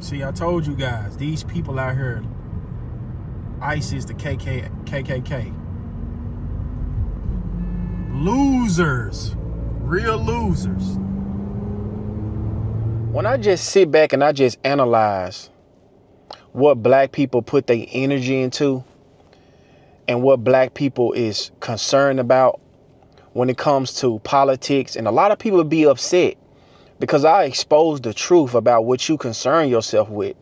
See, I told you guys, these people out here, ISIS, the KKK. Losers. Real losers. When I just sit back and I just analyze what black people put their energy into and what black people is concerned about when it comes to politics, and a lot of people be upset because I expose the truth about what you concern yourself with.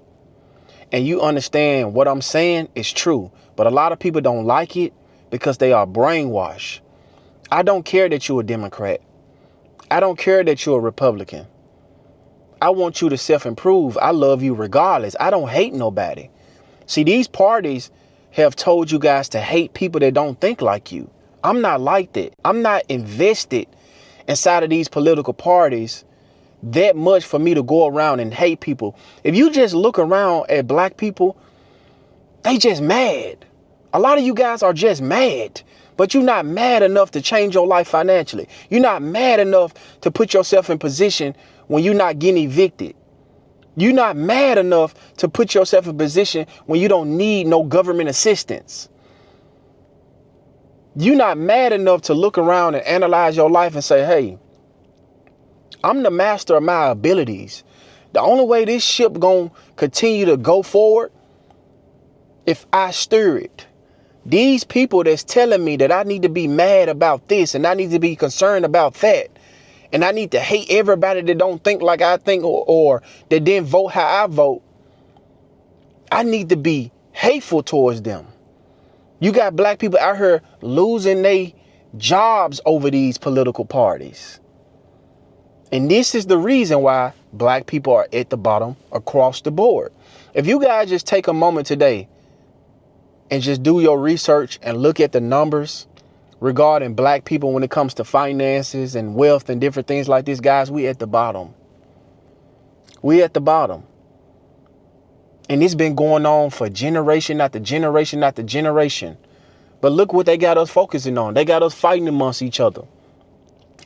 And you understand what I'm saying is true. But a lot of people don't like it because they are brainwashed. I don't care that you're a Democrat. I don't care that you're a Republican. I want you to self-improve. I love you regardless. I don't hate nobody. See, these parties have told you guys to hate people that don't think like you. I'm not like that. I'm not invested inside of these political parties that much for me to go around and hate people. If you just look around at black people, they just mad. A lot of you guys are just mad, but you're not mad enough to change your life financially. You're not mad enough to put yourself in position when you're not getting evicted. You're not mad enough to put yourself in position when you don't need no government assistance. You're not mad enough to look around and analyze your life and say, hey, I'm the master of my abilities. The only way this ship gonna continue to go forward, if I steer it. These people that's telling me that I need to be mad about this and I need to be concerned about that, and I need to hate everybody that don't think like I think or that didn't vote how I vote, I need to be hateful towards them. You got black people out here losing their jobs over these political parties. And this is the reason why black people are at the bottom across the board. If you guys just take a moment today and just do your research and look at the numbers regarding black people when it comes to finances and wealth and different things like this, guys, we at the bottom. We at the bottom. And it's been going on for generation after generation after generation. But look what they got us focusing on. They got us fighting amongst each other.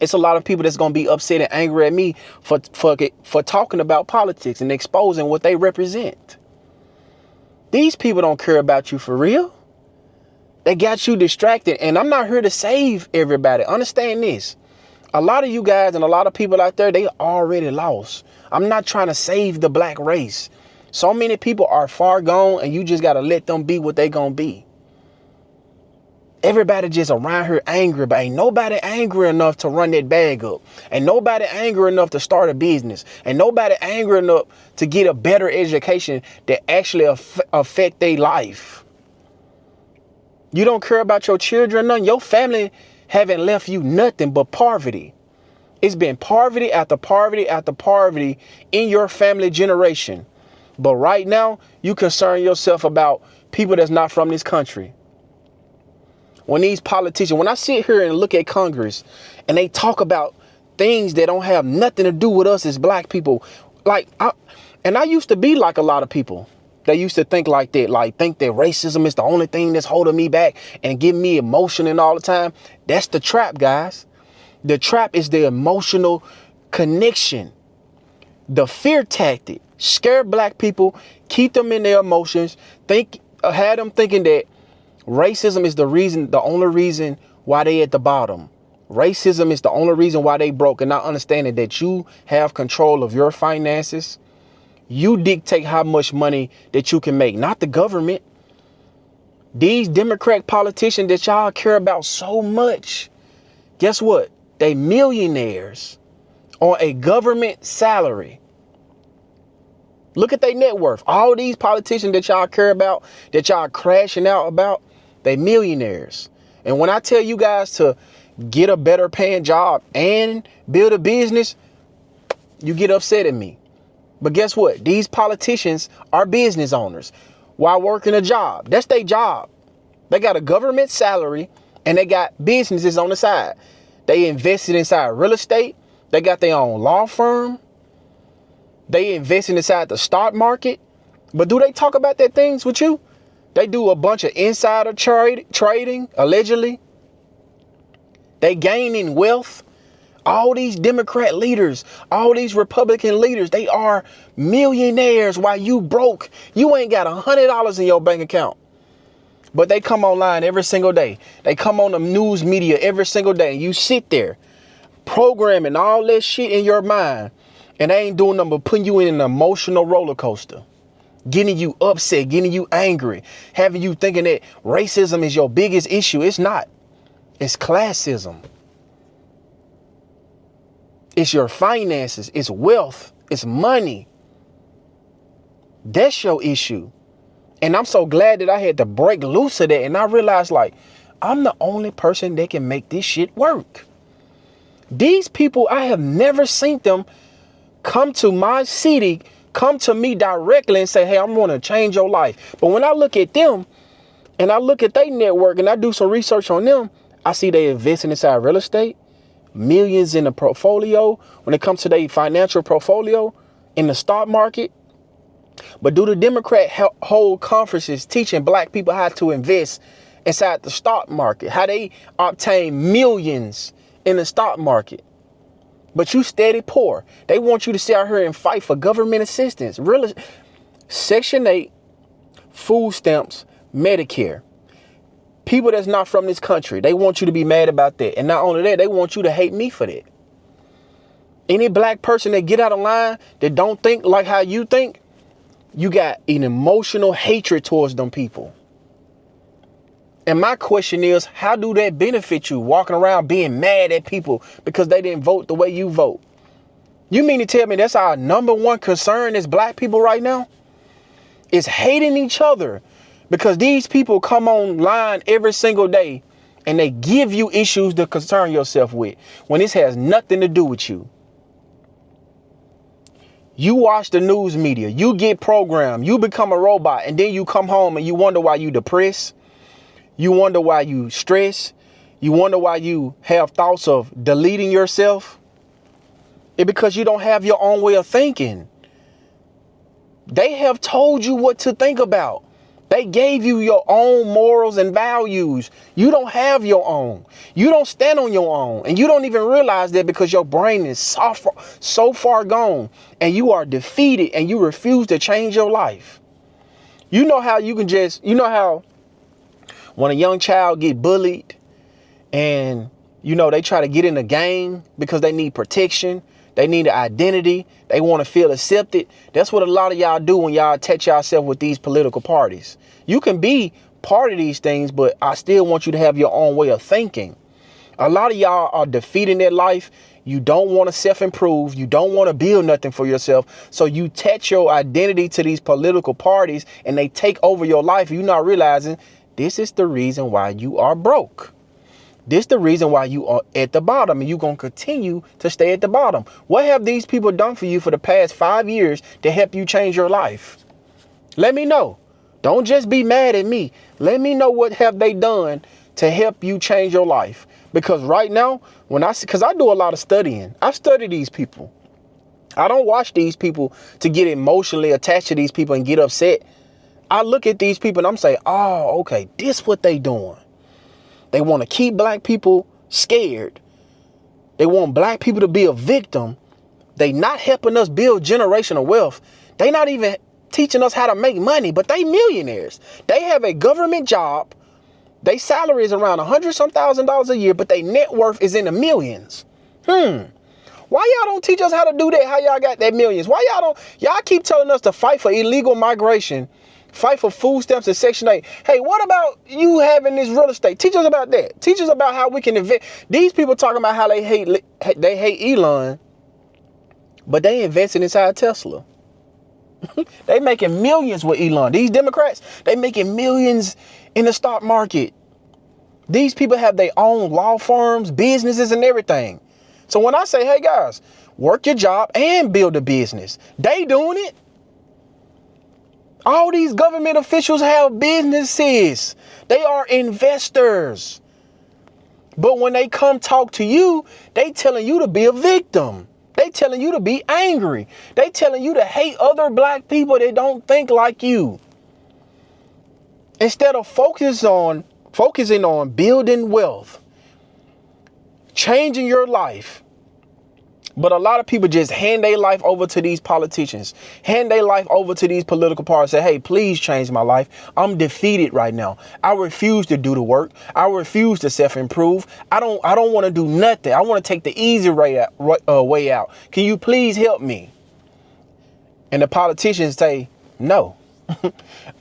It's a lot of people that's going to be upset and angry at me for talking about politics and exposing what they represent. These people don't care about you for real. They got you distracted. And I'm not here to save everybody. Understand this. A lot of you guys and a lot of people out there, they already lost. I'm not trying to save the black race. So many people are far gone and you just got to let them be what they going to be. Everybody just around here angry, but ain't nobody angry enough to run that bag up. Ain't nobody angry enough to start a business. Ain't nobody angry enough to get a better education that actually affect their life. You don't care about your children, none. Your family haven't left you nothing but poverty. It's been poverty after poverty after poverty in your family generation. But right now, you concern yourself about people that's not from this country. When these politicians, when I sit here and look at Congress and they talk about things that don't have nothing to do with us as black people, I used to be like a lot of people. They used to think like that, like think that racism is the only thing that's holding me back and giving me emotion and all the time. That's the trap, guys. The trap is the emotional connection, the fear tactic. Scare black people, keep them in their emotions, had them thinking that racism is the only reason why they at the bottom. Racism is the only reason why they broke, and not understanding that you have control of your finances. You dictate how much money that you can make, not the government. These Democrat politicians that y'all care about so much, guess what? They millionaires on a government salary. Look at their net worth. All these politicians that y'all care about, that y'all crashing out about, they millionaires. And when I tell you guys to get a better paying job and build a business, you get upset at me. But guess what? These politicians are business owners while working a job. That's their job. They got a government salary and they got businesses on the side. They invested inside real estate. They got their own law firm. They invested inside the stock market. But do they talk about that things with you? They do a bunch of insider trading, allegedly. They gaining wealth All these Democrat leaders, all these Republican leaders, they are millionaires while you broke. You ain't got $100 in your bank account. But they come online every single day. They come on the news media every single day. You sit there programming all that shit in your mind, and they ain't doing nothing but putting you in an emotional roller coaster, getting you upset, getting you angry, having you thinking that racism is your biggest issue. It's not. It's classism. It's your finances. It's wealth. It's money. That's your issue. And I'm so glad that I had to break loose of that. And I realized, like, I'm the only person that can make this shit work. These people, I have never seen them come to my city, come to me directly and say, hey, I'm going to change your life. But when I look at them and I look at their network and I do some research on them, I see they investing inside real estate, millions in the portfolio when it comes to their financial portfolio in the stock market. But do the Democrat hold conferences teaching black people how to invest inside the stock market, how they obtain millions in the stock market? But you steady poor. They want you to sit out here and fight for government assistance. Really, Section 8, food stamps, Medicare. People that's not from this country, they want you to be mad about that. And not only that, they want you to hate me for that. Any black person that get out of line, that don't think like how you think, you got an emotional hatred towards them people. And my question is, how do that benefit you, walking around being mad at people because they didn't vote the way you vote? You mean to tell me that's our number one concern as black people right now? Is hating each other because these people come online every single day and they give you issues to concern yourself with when this has nothing to do with you. You watch the news media, you get programmed, you become a robot, and then you come home and you wonder why you depressed. You wonder why you stress. You wonder why you have thoughts of deleting yourself. It's because you don't have your own way of thinking. They have told you what to think about. They gave you your own morals and values. You don't have your own. You don't stand on your own. And you don't even realize that because your brain is so far gone and you are defeated and you refuse to change your life. You know how you can how when a young child get bullied and, they try to get in a gang because they need protection. They need an identity. They want to feel accepted. That's what a lot of y'all do when y'all attach yourself with these political parties. You can be part of these things, but I still want you to have your own way of thinking. A lot of y'all are defeating their life. You don't want to self-improve. You don't want to build nothing for yourself. So you attach your identity to these political parties and they take over your life. You're not realizing this is the reason why you are broke. This is the reason why you are at the bottom and you're going to continue to stay at the bottom. What have these people done for you for the past 5 years to help you change your life? Let me know. Don't just be mad at me. Let me know what have they done to help you change your life. Because right now, because I do a lot of studying, I study these people. I don't watch these people to get emotionally attached to these people and get upset. I look at these people and I'm saying, oh, okay, this what they doing. They want to keep black people scared. They want black people to be a victim. They not helping us build generational wealth. They not even teaching us how to make money, but they millionaires. They have a government job. Their salary is around $100,000 a year, but their net worth is in the millions. Why y'all don't teach us how to do that? How y'all got that millions? Why y'all keep telling us to fight for illegal migration, fight for food stamps and Section 8. Hey, what about you having this real estate? Teach us about that. Teach us about how we can invest. These people talking about how they hate Elon, but they invested inside Tesla. They making millions with Elon. These Democrats, they making millions in the stock market. These people have their own law firms, businesses, and everything. So when I say, hey guys, work your job and build a business, they doing it. All these government officials have businesses. They are investors. But when they come talk to you, they telling you to be a victim. They telling you to be angry. They telling you to hate other black people that don't think like you. Instead of focusing on building wealth, changing your life, But a lot of people just hand their life over to these politicians, hand their life over to these political parties, say, hey, please change my life. I'm defeated right now. I refuse to do the work. I refuse to self-improve. I don't want to do nothing. I want to take the easy way out. Can you please help me? And the politicians say, no,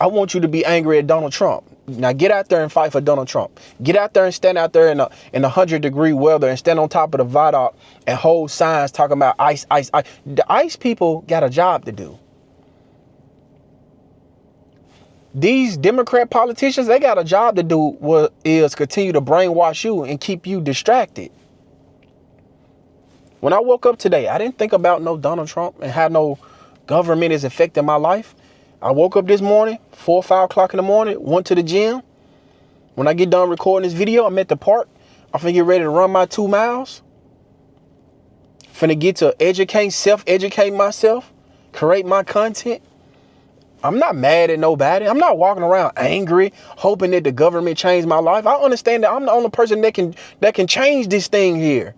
I want you to be angry at Donald Trump. Now get out there and fight for Donald Trump. Get out there and stand out there in 100-degree weather and stand on top of the viaduct and hold signs talking about ice, ice, ice. The ICE people got a job to do. These Democrat politicians, they got a job to do, what is continue to brainwash you and keep you distracted. When I woke up today, I didn't think about no Donald Trump and how no government is affecting my life. I woke up this morning, 4 or 5 o'clock in the morning, went to the gym. When I get done recording this video, I'm at the park. I'm finna get ready to run my 2 miles. Finna get to self-educate myself, create my content. I'm not mad at nobody. I'm not walking around angry, hoping that the government change my life. I understand that I'm the only person that can change this thing here.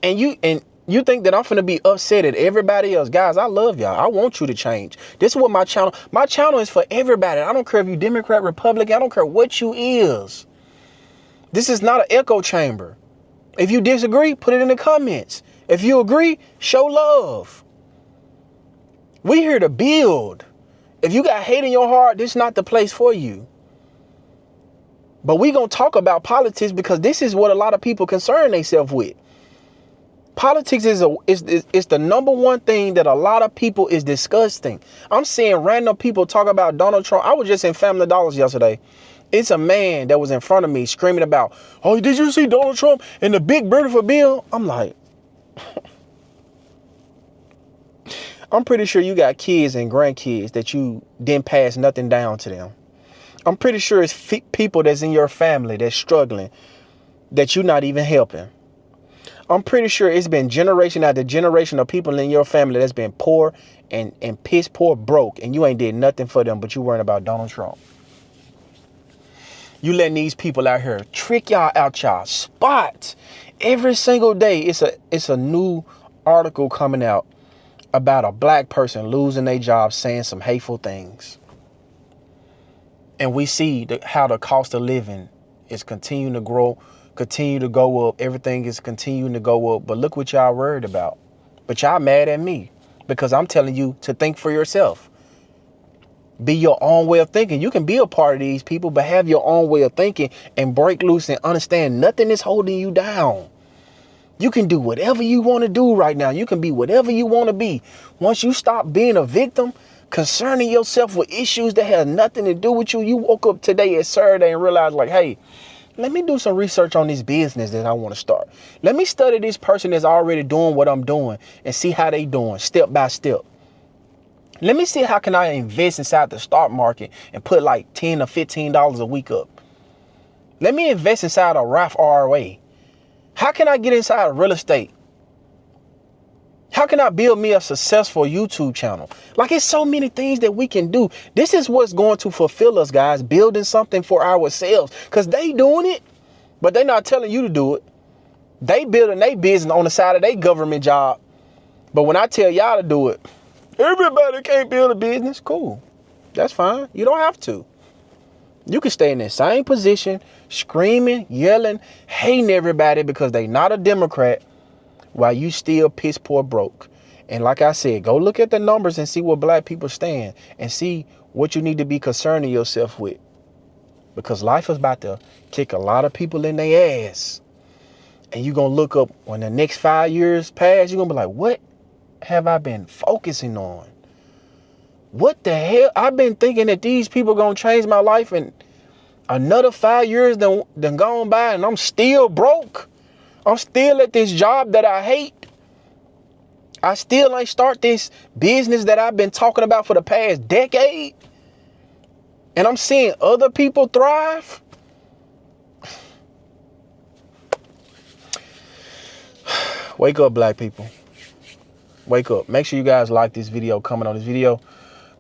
And you think that I'm finna be upset at everybody else. Guys, I love y'all. I want you to change. This is what my channel is for everybody. I don't care if you Democrat, Republican. I don't care what you is. This is not an echo chamber. If you disagree, put it in the comments. If you agree, show love. We here to build. If you got hate in your heart, this is not the place for you. But we gonna talk about politics because this is what a lot of people concern themselves with. Politics is the number one thing that a lot of people is disgusting. I'm seeing random people talk about Donald Trump. I was just in Family Dollars yesterday. It's a man that was in front of me screaming about, oh, did you see Donald Trump and the big beautiful bill? I'm like, I'm pretty sure you got kids and grandkids that you didn't pass nothing down to them. I'm pretty sure it's people that's in your family that's struggling that you're not even helping. I'm pretty sure it's been generation after generation of people in your family that's been poor and piss poor broke, and you ain't did nothing for them, but you worrying about Donald Trump. You letting these people out here trick y'all out y'all spots. Every single day, it's a new article coming out about a black person losing their job, saying some hateful things. And we see how the cost of living is continuing to grow, continue to go up. Everything is continuing to go up. But look what y'all worried about. But y'all mad at me because I'm telling you to think for yourself. Be your own way of thinking. You can be a part of these people, but have your own way of thinking and break loose and understand nothing is holding you down. You can do whatever you want to do right now. You can be whatever you want to be. Once you stop being a victim, concerning yourself with issues that have nothing to do with you, you woke up today at Saturday and realized like, hey, let me do some research on this business that I want to start. Let me study this person that's already doing what I'm doing and see how they doing step by step. Let me see how can I invest inside the stock market and put like $10 or $15 a week up. Let me invest inside a Roth IRA. How can I get inside real estate? How can I build me a successful YouTube channel? Like, it's so many things that we can do. This is what's going to fulfill us, guys, building something for ourselves, because they doing it, but they're not telling you to do it. They building their business on the side of their government job. But when I tell y'all to do it, everybody can't build a business. Cool. That's fine. You don't have to. You can stay in the same position, screaming, yelling, hating everybody because they not a Democrat, while you still piss poor broke. And like I said, go look at the numbers and see where black people stand and see what you need to be concerning yourself with. Because life is about to kick a lot of people in their ass. And you're going to look up when the next 5 years pass, you're going to be like, what have I been focusing on? What the hell? I've been thinking that these people going to change my life, and another 5 years done gone by and I'm still broke. I'm still at this job that I hate. I still ain't start this business that I've been talking about for the past decade. And I'm seeing other people thrive. Wake up, black people. Wake up. Make sure you guys like this video, comment on this video.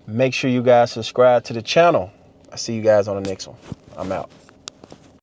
Make sure you guys subscribe to the channel. I'll see you guys on the next one. I'm out.